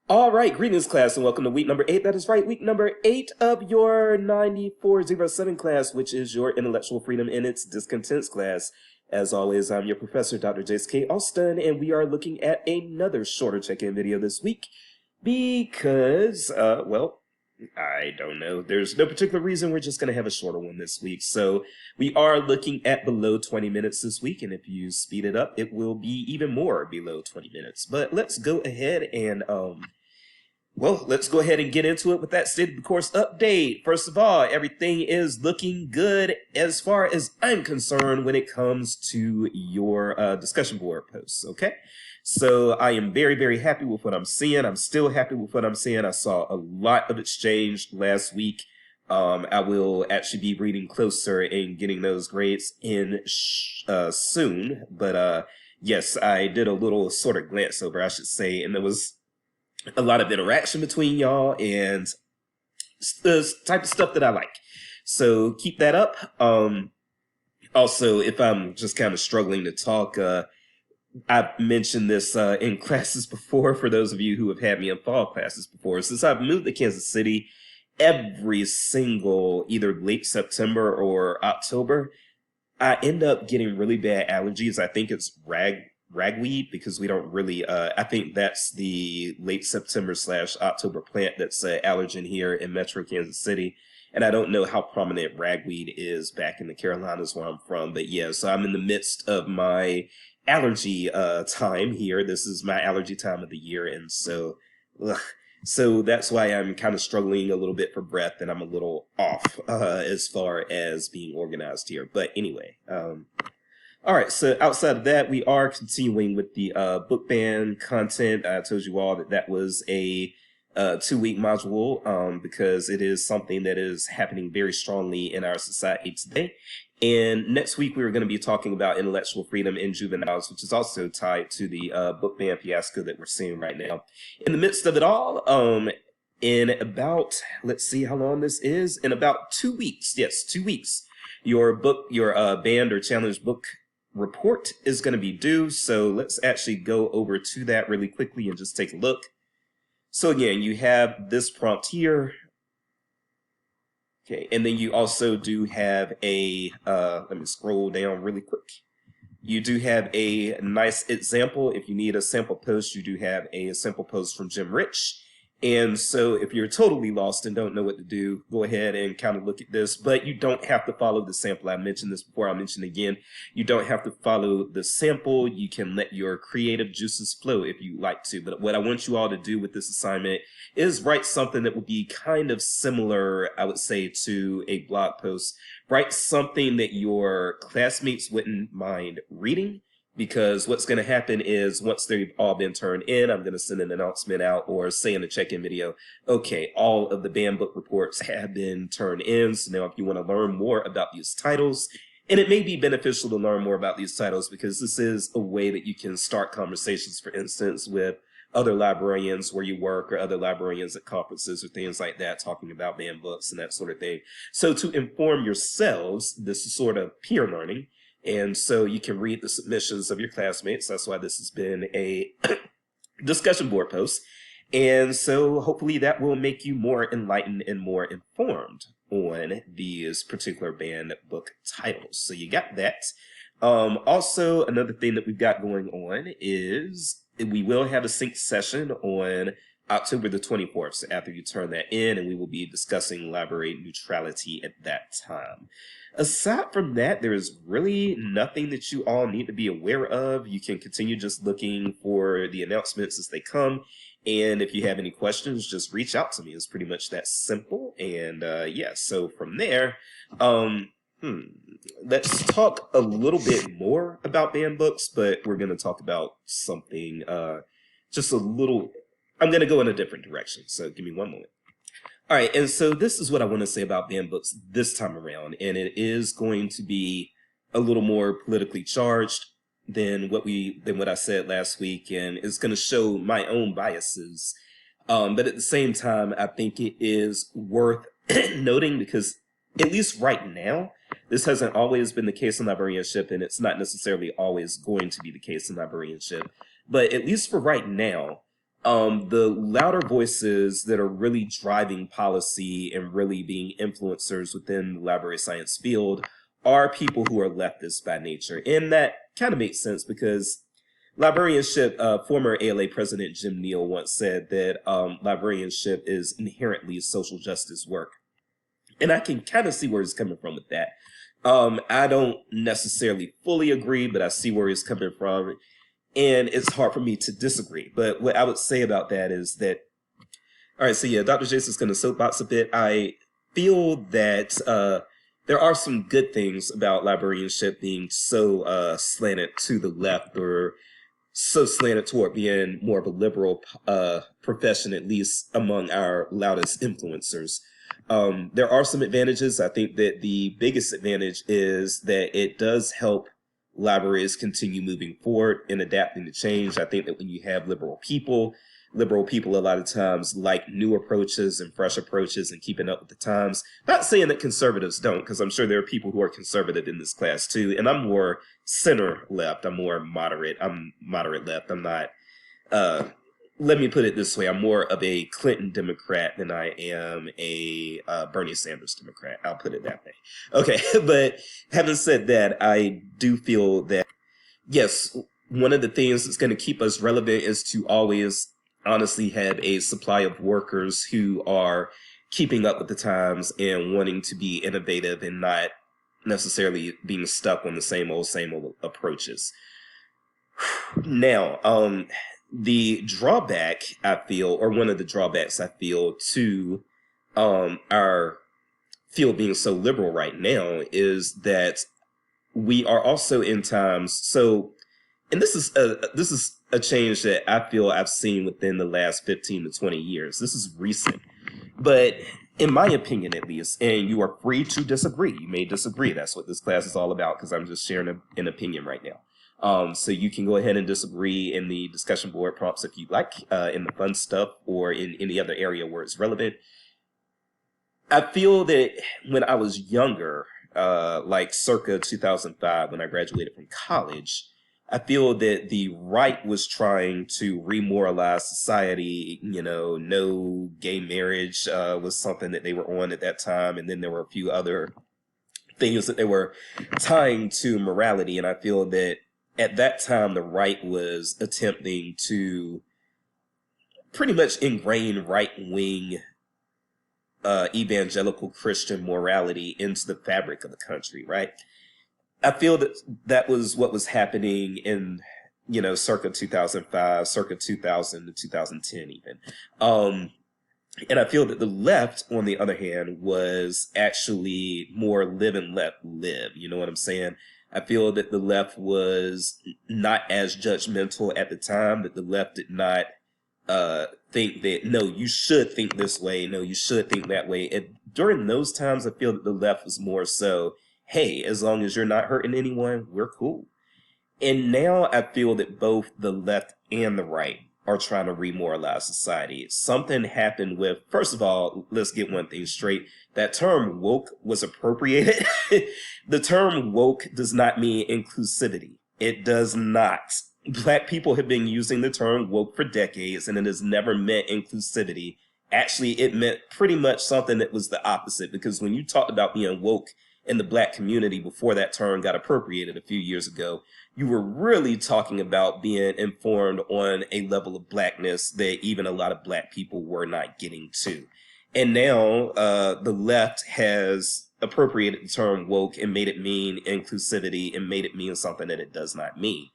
All right, greetings, class, and welcome to week number 8. That is right, week number 8 of your 9407 class, which is your Intellectual Freedom in its Discontents class. As always, I'm your professor, Dr. Jace K. Alston, and we are looking at another shorter check-in video this week because, well, I don't know. There's no particular reason. We're just going to have a shorter one this week. So we are looking at below 20 minutes this week, and if you speed it up, it will be even more below 20 minutes. But let's go ahead and, well, let's go ahead and get into it with that state of the course update. First of all, everything is looking good as far as I'm concerned when it comes to your discussion board posts, okay? So I am very, very happy with what I'm seeing. I'm still happy with what I'm seeing. I saw a lot of exchange last week. I will actually be reading closer and getting those grades in soon. But yes, I did a little sort of glance over, I should say, and there was a lot of interaction between y'all and the type of stuff that I like. So keep that up. Also, if I'm just kind of struggling to talk, I've mentioned this in classes before for those of you who have had me in fall classes before. Since I've moved to Kansas City, every single either late September or October, I end up getting really bad allergies. I think it's ragweed, because we don't really, I think that's the late September / October plant that's an allergen here in Metro Kansas City. And I don't know how prominent ragweed is back in the Carolinas where I'm from. But yeah, so I'm in the midst of my allergy time here. This is my allergy time of the year. And so, so that's why I'm kind of struggling a little bit for breath, and I'm a little off as far as being organized here. But anyway, all right, so outside of that, we are continuing with the book ban content. I told you all that that was a 2-week module because it is something that is happening very strongly in our society today. And next week, we're going to be talking about intellectual freedom in juveniles, which is also tied to the book ban fiasco that we're seeing right now. In the midst of it all, in about, let's see how long this is, in about 2 weeks, yes, 2 weeks, your banned or challenged book report is going to be due. So let's actually go over to that really quickly and just take a look. So again, you have this prompt here. Okay, and then you also do have a, let me scroll down really quick. You do have a nice example. If you need a sample post, you do have a sample post from Jim Rich. And so if you're totally lost and don't know what to do, go ahead and kind of look at this. But you don't have to follow the sample. I mentioned this before. I'll mention it again. You don't have to follow the sample. You can let your creative juices flow if you like to. But what I want you all to do with this assignment is write something that would be kind of similar, I would say, to a blog post. Write something that your classmates wouldn't mind reading. Because what's going to happen is once they've all been turned in, I'm going to send an announcement out or say in the check-in video, okay, all of the banned book reports have been turned in. So now if you want to learn more about these titles, and it may be beneficial to learn more about these titles because this is a way that you can start conversations, for instance, with other librarians where you work or other librarians at conferences or things like that, talking about banned books and that sort of thing. So to inform yourselves, this is sort of peer learning. And so you can read the submissions of your classmates. That's why this has been a discussion board post. And so hopefully that will make you more enlightened and more informed on these particular banned book titles. So you got that. Also, another thing that we've got going on is we will have a sync session on October the 24th, so after you turn that in, and we will be discussing library neutrality at that time. Aside from that, there is really nothing that you all need to be aware of. You can continue just looking for the announcements as they come, and if you have any questions, just reach out to me. It's pretty much that simple, and yeah, so from there, let's talk a little bit more about banned books, but we're going to talk about something just a little... I'm going to go in a different direction, so give me one moment. All right, and so this is what I want to say about banned books this time around, and it is going to be a little more politically charged than what I said last week, and it's going to show my own biases. But at the same time, I think it is worth noting because at least right now, this hasn't always been the case in librarianship, and it's not necessarily always going to be the case in librarianship. But at least for right now, The louder voices that are really driving policy and really being influencers within the library science field are people who are leftists by nature. And that kind of makes sense because librarianship, former ALA president Jim Neal once said that librarianship is inherently social justice work. And I can kind of see where he's coming from with that. I don't necessarily fully agree, but I see where he's coming from. And it's hard for me to disagree. But what I would say about that is that, all right, so yeah, Dr. Jason's going to soapbox a bit. I feel that there are some good things about librarianship being so slanted to the left, or so slanted toward being more of a liberal profession, at least among our loudest influencers. There are some advantages. I think that the biggest advantage is that it does help libraries continue moving forward and adapting to change. I think that when you have liberal people a lot of times like new approaches and fresh approaches and keeping up with the times. Not saying that conservatives don't, because I'm sure there are people who are conservative in this class too. And I'm more center left. I'm more moderate. I'm moderate left. I'm not, let me put it this way. I'm more of a Clinton Democrat than I am a Bernie Sanders Democrat. I'll put it that way. Okay. But having said that, I do feel that, yes, one of the things that's going to keep us relevant is to always honestly have a supply of workers who are keeping up with the times and wanting to be innovative and not necessarily being stuck on the same old approaches. Now, the drawback I feel, or one of the drawbacks I feel to our field being so liberal right now, is that we are also in times. So, and this is a change that I feel I've seen within the last 15 to 20 years. This is recent, but in my opinion, at least, and you are free to disagree. You may disagree. That's what this class is all about, because I'm just sharing an opinion right now. So you can go ahead and disagree in the discussion board prompts if you'd like, in the fun stuff or in any other area where it's relevant. I feel that when I was younger, like circa 2005, when I graduated from college, I feel that the right was trying to remoralize society. You know, no gay marriage was something that they were on at that time. And then there were a few other things that they were tying to morality. And I feel that at that time, the right was attempting to pretty much ingrain right-wing evangelical Christian morality into the fabric of the country, right? I feel that that was what was happening in, you know, circa 2005, circa 2000 to 2010 even. And I feel that the left, on the other hand, was actually more live and let live. You know what I'm saying? I feel that the left was not as judgmental at the time, that the left did not think that, no, you should think this way, no, you should think that way. And during those times, I feel that the left was more so, hey, as long as you're not hurting anyone, we're cool. And now I feel that both the left and the right are trying to remoralize society. Something happened with, first of all, let's get one thing straight. That term woke was appropriated. The term woke does not mean inclusivity. It does not. Black people have been using the term woke for decades, and it has never meant inclusivity. Actually, it meant pretty much something that was the opposite, because when you talked about being woke in the Black community before that term got appropriated a few years ago, you were really talking about being informed on a level of Blackness that even a lot of Black people were not getting to. And now the left has appropriated the term woke and made it mean inclusivity and made it mean something that it does not mean.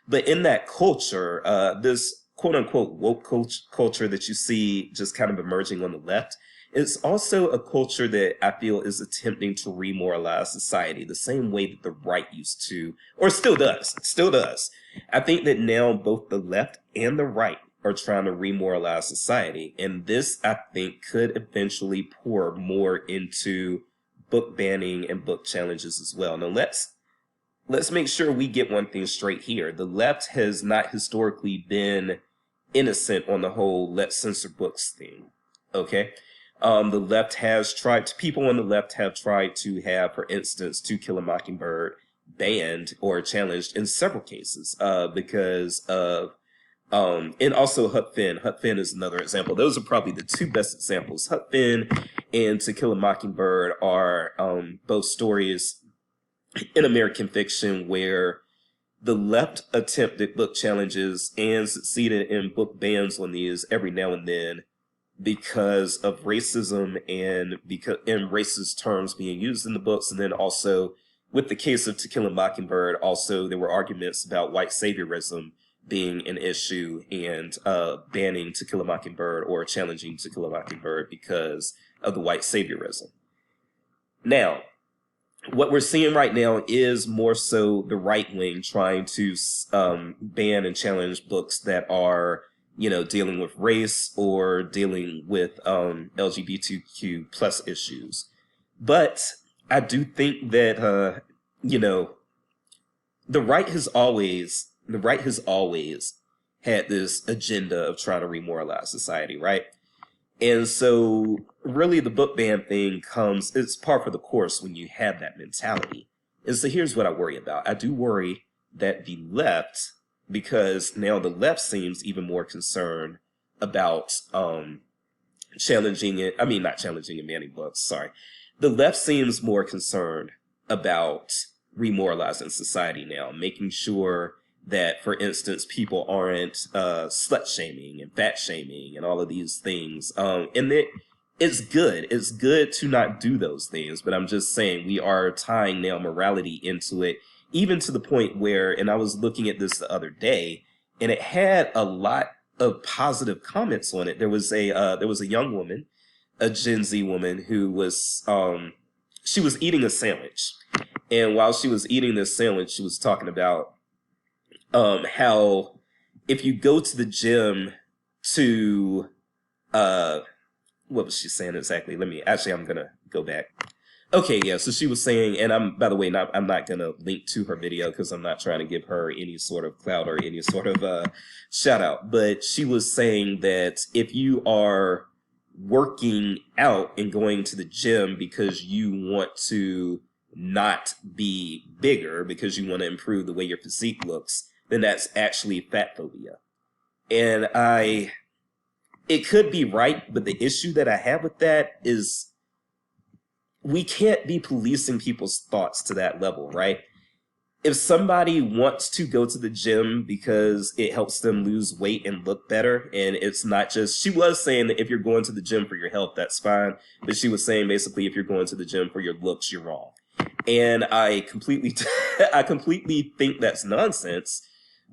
But in that culture, this quote unquote woke culture that you see just kind of emerging on the left, it's also a culture that I feel is attempting to remoralize society the same way that the right used to, or still does. I think that now both the left and the right are trying to remoralize society. And this, I think, could eventually pour more into book banning and book challenges as well. Now, let's make sure we get one thing straight here. The left has not historically been innocent on the whole let's censor books thing. Okay? The left has tried, people on the left have tried to have, for instance, To Kill a Mockingbird banned or challenged in several cases because of And also Huck Finn. Huck Finn is another example. Those are probably the two best examples. Huck Finn and To Kill a Mockingbird are both stories in American fiction where the left attempted book challenges and succeeded in book bans on these every now and then because of racism and because in racist terms being used in the books. And then also with the case of To Kill a Mockingbird, also there were arguments about white saviorism being an issue and banning To Kill a Mockingbird or challenging To Kill a Mockingbird because of the white saviorism. Now, what we're seeing right now is more so the right wing trying to ban and challenge books that are, dealing with race or dealing with LGBTQ plus issues. But I do think that, the right has always had this agenda of trying to remoralize society, right? And so really the book ban thing it's par for the course when you have that mentality. And so here's what I worry about. I do worry that the left, because now the left seems even more concerned about challenging it. I mean, not challenging and banning books, sorry. The left seems more concerned about remoralizing society now, making sure that, for instance, people aren't slut shaming and fat shaming and all of these things. And it's good. It's good to not do those things. But I'm just saying we are tying now morality into it, even to the point where, and I was looking at this the other day, and it had a lot of positive comments on it. There was a young woman, a Gen Z woman, who was she was eating a sandwich. And while she was eating this sandwich, she was talking about how if you go to the gym to, what was she saying exactly? I'm going to go back. Okay, yeah, so she was saying, and I'm not going to link to her video because I'm not trying to give her any sort of clout or any sort of shout out, but she was saying that if you are working out and going to the gym because you want to not be bigger, because you want to improve the way your physique looks, then that's actually fat phobia. And it could be right, but the issue that I have with that is we can't be policing people's thoughts to that level, right? If somebody wants to go to the gym because it helps them lose weight and look better, and it's not just, she was saying that if you're going to the gym for your health, that's fine. But she was saying basically if you're going to the gym for your looks, you're wrong. And I completely think that's nonsense.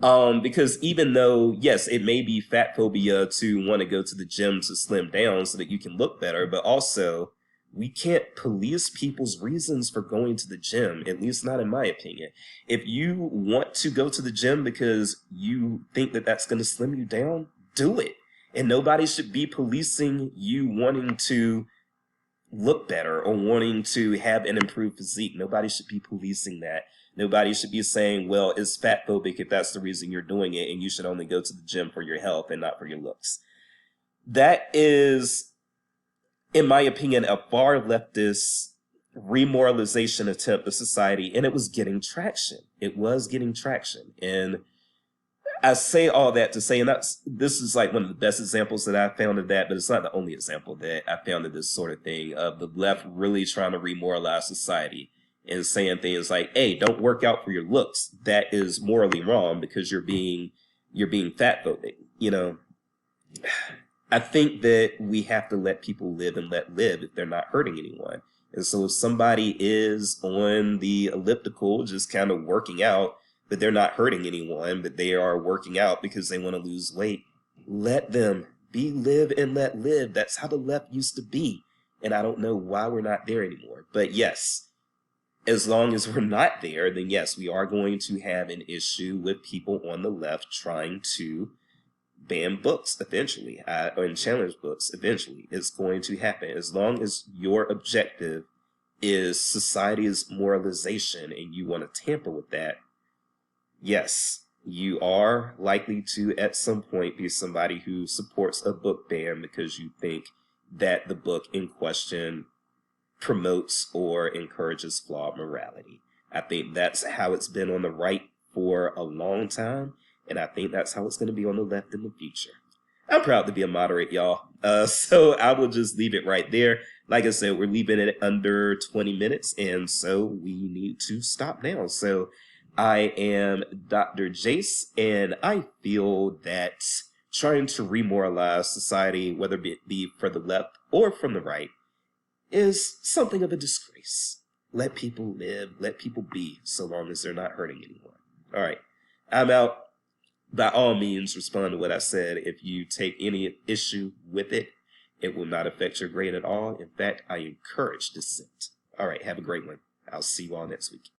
Because even though, yes, it may be fat phobia to want to go to the gym to slim down so that you can look better, but also we can't police people's reasons for going to the gym, at least not in my opinion. If you want to go to the gym because you think that that's going to slim you down, do it. And nobody should be policing you wanting to look better or wanting to have an improved physique. Nobody should be policing that. Nobody should be saying, well, it's fat phobic if that's the reason you're doing it, and you should only go to the gym for your health and not for your looks. That is, in my opinion, a far leftist remoralization attempt of society, and it was getting traction. And I say all that to say, and this is like one of the best examples that I found of that, but it's not the only example that I found of this sort of thing, of the left really trying to remoralize society and saying things like, hey, don't work out for your looks. That is morally wrong because you're being fat phobic. I think that we have to let people live and let live if they're not hurting anyone. And so if somebody is on the elliptical, just kind of working out, but they're not hurting anyone, but they are working out because they want to lose weight, let them live and let live. That's how the left used to be. And I don't know why we're not there anymore. But yes, as long as we're not there, then yes, we are going to have an issue with people on the left trying to ban books eventually, and challenge books eventually. It's going to happen. As long as your objective is society's moralization and you want to tamper with that, yes, you are likely to at some point be somebody who supports a book ban because you think that the book in question promotes or encourages flawed morality. I think that's how it's been on the right for a long time. And I think that's how it's going to be on the left in the future. I'm proud to be a moderate, y'all. So I will just leave it right there. Like I said, we're leaving it under 20 minutes, and so we need to stop now. So I am Dr. Jace, and I feel that trying to remoralize society, whether it be for the left or from the right, is something of a disgrace. Let people live, let people be, so long as they're not hurting anyone. All right, I'm out. By all means, respond to what I said. If you take any issue with it, it will not affect your grade at all. In fact, I encourage dissent. All right, have a great one. I'll see you all next week.